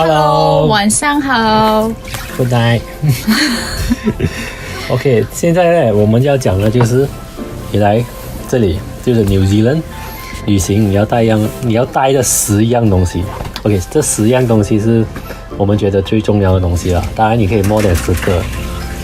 Hello， 晚上好。Good night 。OK， 现在呢，我们要讲的就是你来这里就是 New Zealand 旅行，你要带的10样东西。OK， 这10样东西是我们觉得最重要的东西了。当然，你可以 more than 10个。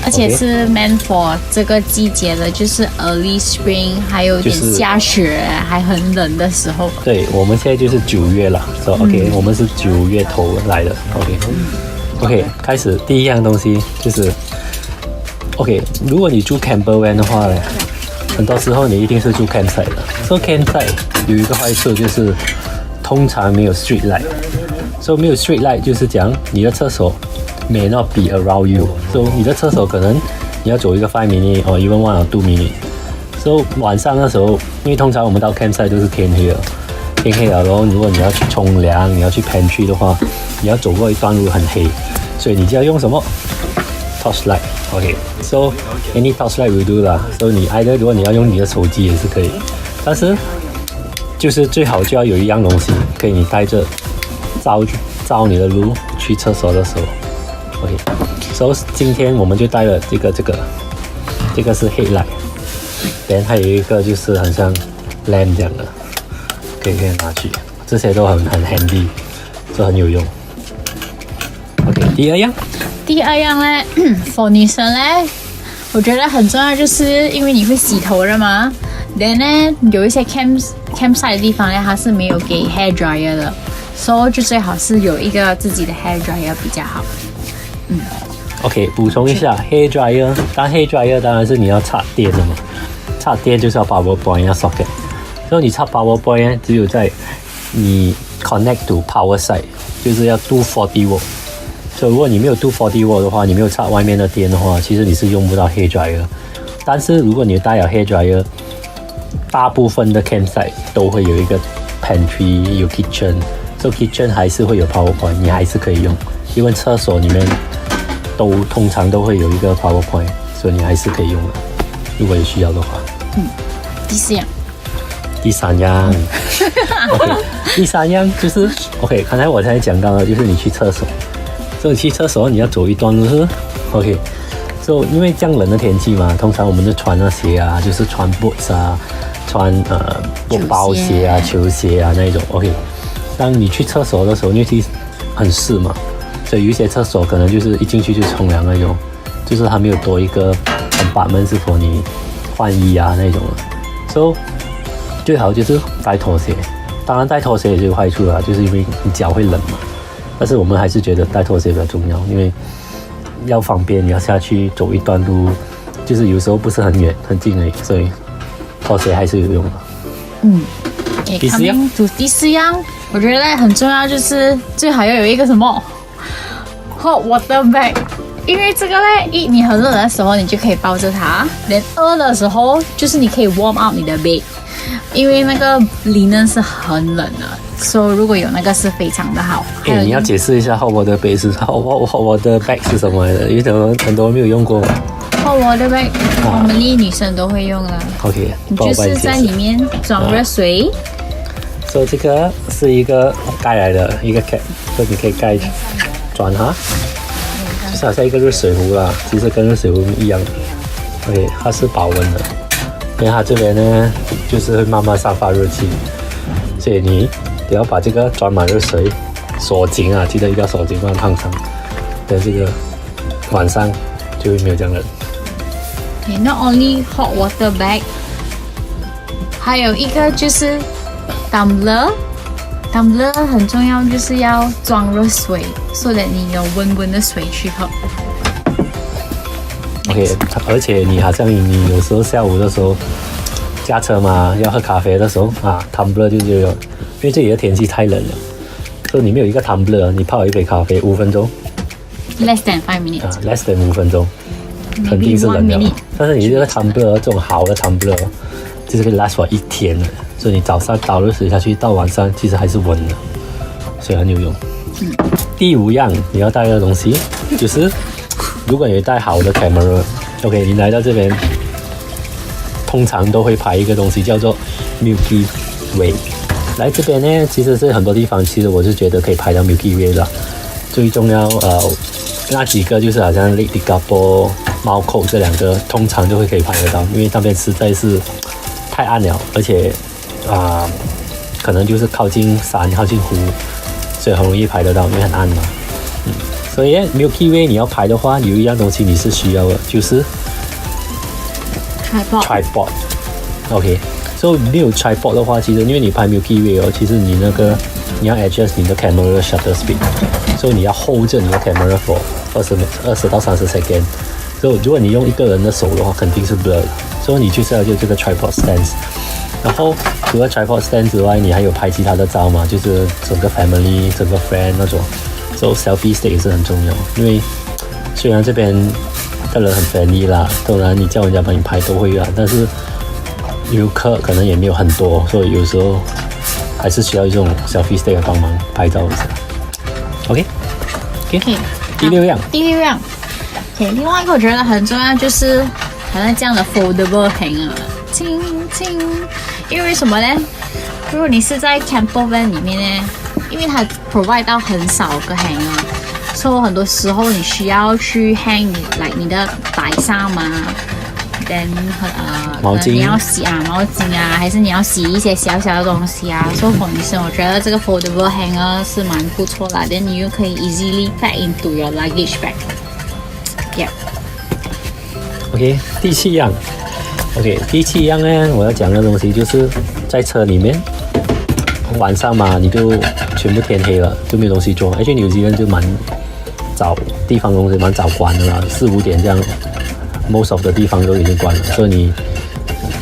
而且是 meant for 这个季节的，就是 early spring， 还有点下雪，还很冷的时候。对，我们现在就是9月了，所以 OK，我们是9月头来的。OK， 开始第一样东西就是 OK， 如果你住 campervan 的话呢，很多时候你一定是住 campsite 的。所以 campsite 有一个坏处就是通常没有 street light， 所以没有 street light 就是讲你的厕所may not be around you， so 你的厕所可能你要走一个5 minute or even 1 or 2 minute。so 晚上的时候，因为通常我们到 campsite 都是天黑了，然后如果你要去冲凉，你要去 pantry 的话，你要走过一段路很黑，所以你就要用什么 torchlight。OK，so any torchlight will do 啦。so 你如果你要用你的手机也是可以，但是就是最好就要有一样东西可以你带着照你的路去厕所的时候。OK，so 今天我们就带了这个是 headlight， 然后还有一个就是很像 lamp 这样的，可以拿去，这些都很 handy， 就很有用。OK， 第二样呢，for 女生呢，我觉得很重要，就是因为你会洗头的嘛。then 呢，有一些 campsite 的地方呢，它是没有给 hair dryer 的，所以就最好是有一个自己的 hair dryer 比较好。OK， 补充一下 hair dryer， 但 hair dryer 当然是你要插电的嘛，插电就是要 power point 要 socket， 所以你插 power point 只有在你 connect to power side， 就是要 240 volt。所以如果你没有240 volt 的话，你没有插外面的电的话，其实你是用不到 hair dryer。但是如果你带了 hair dryer， 大部分的 campsite 都会有一个 pantry， 有 kitchen， 所以 kitchen 还是会有 power point， 你还是可以用，因为厕所里面通常都会有一个 power point， 所以你还是可以用的，如果有需要的话。第三样OK， 第三样就是 OK， 刚才我才讲到的，就是你去厕所，所以去厕所你要走一段路是 OK， 所以因为这样冷的天气嘛，通常我们就穿那鞋啊，就是穿 boots 啊，穿包鞋啊、球鞋啊那一种 OK。当你去厕所的时候，因为很湿嘛，所以有一些厕所可能就是一进去就冲凉那种，就是它没有多一个compartment是for你换衣啊那种的。所以最好就是带拖鞋，当然带拖鞋也是有坏处啦，就是因为你脚会冷嘛。但是我们还是觉得带拖鞋比较重要，因为要方便，你要下去走一段路，就是有时候不是很远很近而已，所以拖鞋还是有用的。第四样，我觉得很重要，就是最好要有一个什么 hot water bag， 因为这个呢，你很冷的时候你就可以抱着它，连饿的时候就是你可以 warm up 你的 bed， 因为那个 linen 是很冷的，所以如果有那个是非常的好。你要解释一下 hot water bag 是 hot water bag 是什么来的？因为很多人没有用过。hot water bag， 我们女生都会用的。OK， 你就是在里面装热水。所以这个是一个盖来的一个 cap， 所以你可以盖转哈，就是好像一个热水壶啦，其实跟热水壶一样。OK， 它是保温的，因为它这边呢就是会慢慢散发热气，所以你要把这个装满热水，锁紧啊，记得一定要锁紧，不然烫伤。等这个晚上就会没有这样冷。Not only hot water bag， 还有一个就是tumbler 很重要，就是要装热水，所以你有温温的水去喝。OK， 而且你好像你有时候下午的时候驾车嘛，要喝咖啡的时候啊 ，tumbler 就有，因为这里的天气太冷了，所以你没有一个 tumbler， 你泡一杯咖啡5分钟 ，less than 5 minutes， less than 5分钟，肯定是冷的。但是你这个 tumbler 这种好的 tumbler， 就是可以 last for 1天的，所以你早上倒热水下去，到晚上其实还是温的，所以很有用。第5样你要带的东西就是，如果你带好的 camera，OK， 你来到这边，通常都会拍一个东西叫做 Milky Way。来这边呢，其实是很多地方，其实我是觉得可以拍到 Milky Way 的。最重要那几个就是好像 Lake Tekapo、猫口这两个，通常就会可以拍得到，因为那边实在是太暗了，而且可能就是靠近山、靠近湖，所以很容易拍得到，因为很暗嘛。所以 Milky Way 你要拍的话，有一样东西你是需要的，就是 tripod。OK， 所以没有 tripod 的话，其实因为你拍 Milky Way 其实你要 adjust 你的 camera shutter speed， 所以你要 hold 着你的 camera for 20到30 seconds。所以如果你用一个人的手的话，肯定是 blur 的。所以你就是要有这个 tripod stand。然后除了 tripod stand 之外，你还有拍其他的照嘛，就是整个 family、整个 friend 那种。所以 selfie stick 也是很重要，因为虽然这边的人很 friendly 啦，当然你叫人家帮你拍都会啊，但是游客可能也没有很多，所以有时候还是需要这种 selfie stick 帮忙拍照一下。OK， 第六样。OK， 另外一个我觉得很重要就是好像这样的 foldable hanger， 因为什么呢？如果你是在 camper van 里面呢，因为它 provide 到很少个 hanger， 所以很多时候你需要去 hang 你的摆上嘛。then 毛巾你要洗毛巾还是你要洗一些小小的东西所以我觉得这个 foldable hanger 是蛮不错的 then 你又可以 easily pack into your luggage bag。 OK， 第七样呢，我要讲的东西就是在车里面晚上嘛，你就全部天黑了，就没有东西做，而且纽西兰就蛮早，地方东西蛮早关的啦，4、5点这样，most of 的地方都已经关了，所以你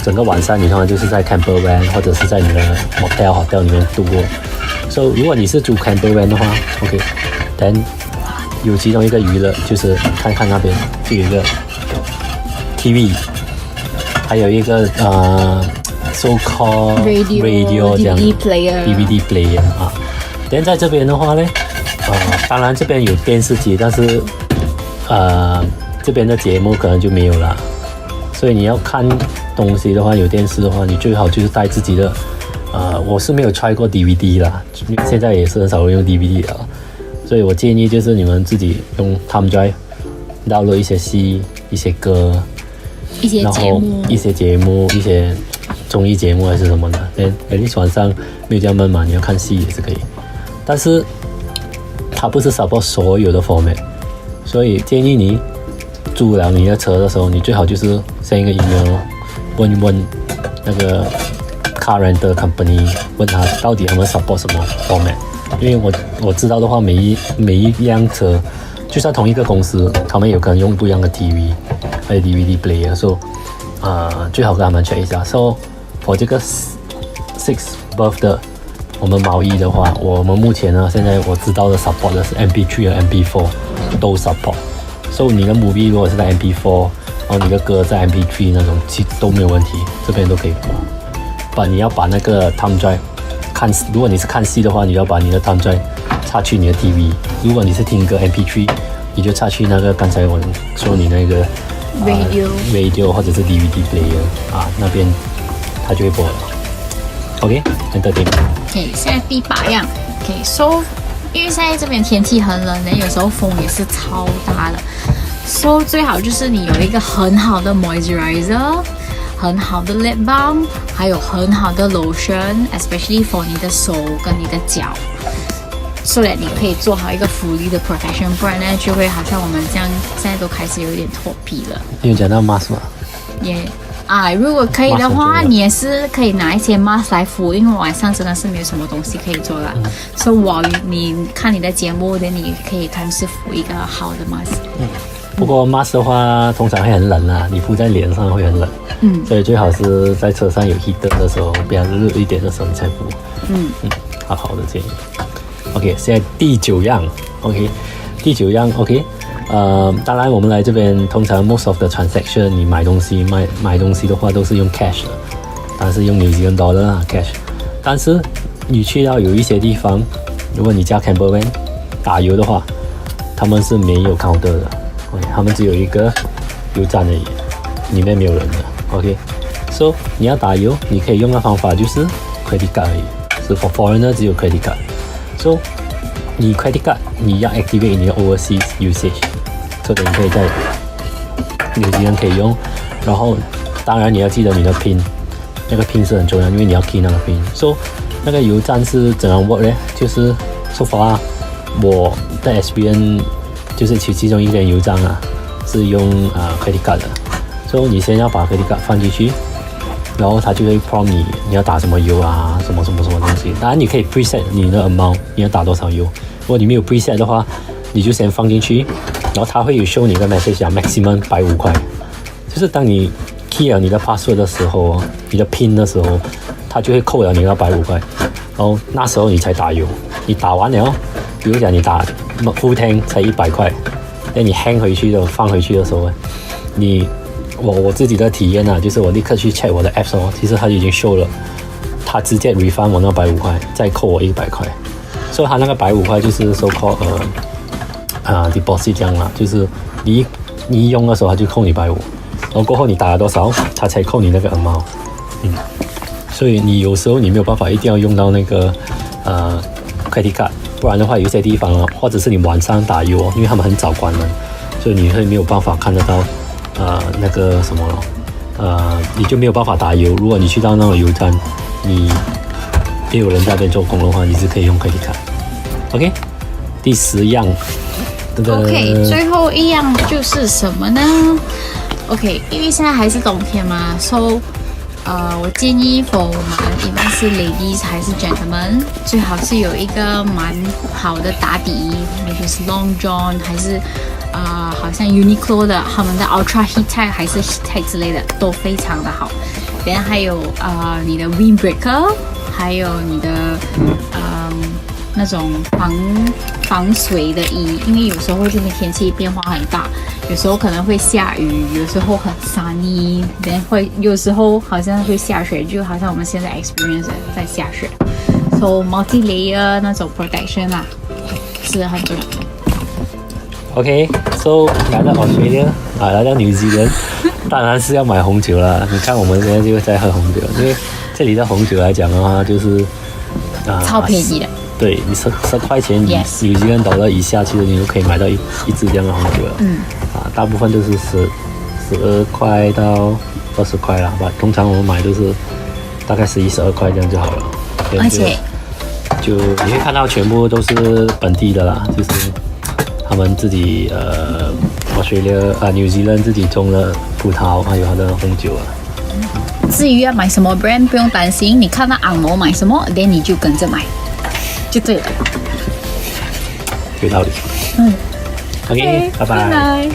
整个晚上你通常就是在 camper van 或者是在你的 hotel 里面度过。所以如果你是租 camper van 的话 ，OK，then 有其中一个娱乐就是看那边就有一个 TV， 还有一个so called radio 这样 DVD player 啊。但在这边的话呢，当然这边有电视机，但是这边的节目可能就没有了。所以你要看东西的话，有电视的话，你最好就是带自己的。我是没有 try 过 DVD 啦，现在也是很少人用 DVD 了。所以我建议就是你们自己用 thumb drive download 一些戏、一些歌、一些节目、一些综艺节目还是什么的。你晚上没有这样闷嘛，你要看戏也是可以。但是它不是 support 所有的 format， 所以建议你租了你的车的时候，你最好就是 send 一个 email 问那个 car rental company， 问他到底他们 support 什么 format。因为我知道的话，每一辆车，就算同一个公司，他们有可能用不一样的 TV， 还有 DVD player， 所以最好跟他们 check 一下。So for 这个6 berth 的我们毛衣的话，我们目前呢，现在我知道的 support 的是 MP3 和 MP4 都 support。So 你的 movie 如果是在 MP4， 然后你的歌在 MP3 那种，其实都没有问题，这边都可以播。你要把那个 thumb drive。如果你是看戏的话，你要把你的 thumb drive 插去你的 TV。如果你是听歌 MP3， 你就插去那个刚才我说你那个radio 或者是 DVD player 那边它就会播了。OK，entertainment。OK， 现在第8样。OK，so 因为现在这边天气很冷，有时候风也是超大的，so 最好就是你有一个很好的 moisturizer。很好的 lip balm， 还有很好的 lotion，especially for 你的手跟你的脚，so that 你可以做好一个fully的 protection， 不然呢就会好像我们这样，现在都开始有点脱皮了。你有讲到 mask 吗？如果可以的话，你也是可以拿一些 mask 来敷，因为晚上真的是没有什么东西可以做了。所以你看你的节目的，你可以同时敷一个好的 mask。不过 mask 的话，通常会很冷啊，你敷在脸上会很冷。所以最好是在车上有 heater 的时候，比较热一点的时候你才敷。好的建议。OK， 现在第9样。第9样。当然我们来这边，通常 most of the transaction， 你买东西的话都是用 cash 的，但是用 New Zealand dollar cash。但是你去到有一些地方，如果你加 camper van 打油的话，他们是没有 counter 的。他们只有一个油站而已，里面没有人的。So 你要打油，你可以用的方法就是 credit card 而已，是 for foreigner 只有 credit card。So 你 credit card 你要 activate 你的 overseas usage， 所以你可以在纽西兰可以用。然后当然你要记得你的 PIN， 那个 PIN 是很重要，因为你要 key 那个 PIN。So 那个油站是怎样 work 呢？就是so far我的 SBN 就是其中一间油站啊，是用credit card 的。所以你先要把 credit card 放进去，然后它就会 prompt 你要打什么油啊，什么东西。当然你可以 preset 你的 amount， 你要打多少油。如果你没有 preset 的话，你就先放进去，然后它会有 show 你的 message 啊 maximum 150块。就是当你 key 了你的 password 的时候，你的 PIN 的时候，它就会扣了你那150块，然后那时候你才打油。你打完了，比如讲你打 full tank 才100块，那你 hang 回去的放回去的时候，我自己的体验啊，就是我立刻去 check 我的 apps 哦，其实它已经 show 了，它直接 refund 我那150块，再扣我100块，所以它那个150块就是 so called deposit 这样啦，就是你一用的时候它就扣你150，然后过后你打了多少，它才扣你那个 amount。所以你有时候你没有办法一定要用到那个credit card， 不然的话有些地方或者是你晚上打油哦，因为他们很早关门，所以你会没有办法看得到那个什么你就没有办法打油。如果你去到那个油站，你没有人在那边做工的话，你是可以用 credit card。 OK， 第10样。OK， 最后一样就是什么呢？ OK， 因为现在还是冬天嘛 ，so 我建议 for 我们无论是 ladies 还是 gentlemen， 最好是有一个蛮好的打底衣，也就是 long john 还是好像 Uniqlo 的他们的 ultra heat tech 还是 heat tech 之类的都非常的好。然后还有你的 windbreaker， 还有你的那种防水的衣，因为有时候这边天气变化很大，有时候可能会下雨，有时候很 sunny， 有时候好像会下雪，就好像我们现在 experience 在下雪。So multi layer 那种 protection 啊，是很重要。OK，so 来到 Australia 来到 New Zealand， 当然是要买红酒了。你看我们现在就在喝红酒，因为这里的红酒来讲的话，就是超便宜的。对，你10块钱Yes 纽西兰$以下，其实你就可以买到一支这样的红酒了。大部分都是12块到20块啦，通常我们买都是大概11、12块这样就好了。而且就你会看到全部都是本地的啦，就是他们自己Australia New Zealand 自己种的葡萄，还有它的红酒啊。至于要买什么 brand， 不用担心，你看到昂摩买什么，那你就跟着买，就对了。有道理。OK，拜拜。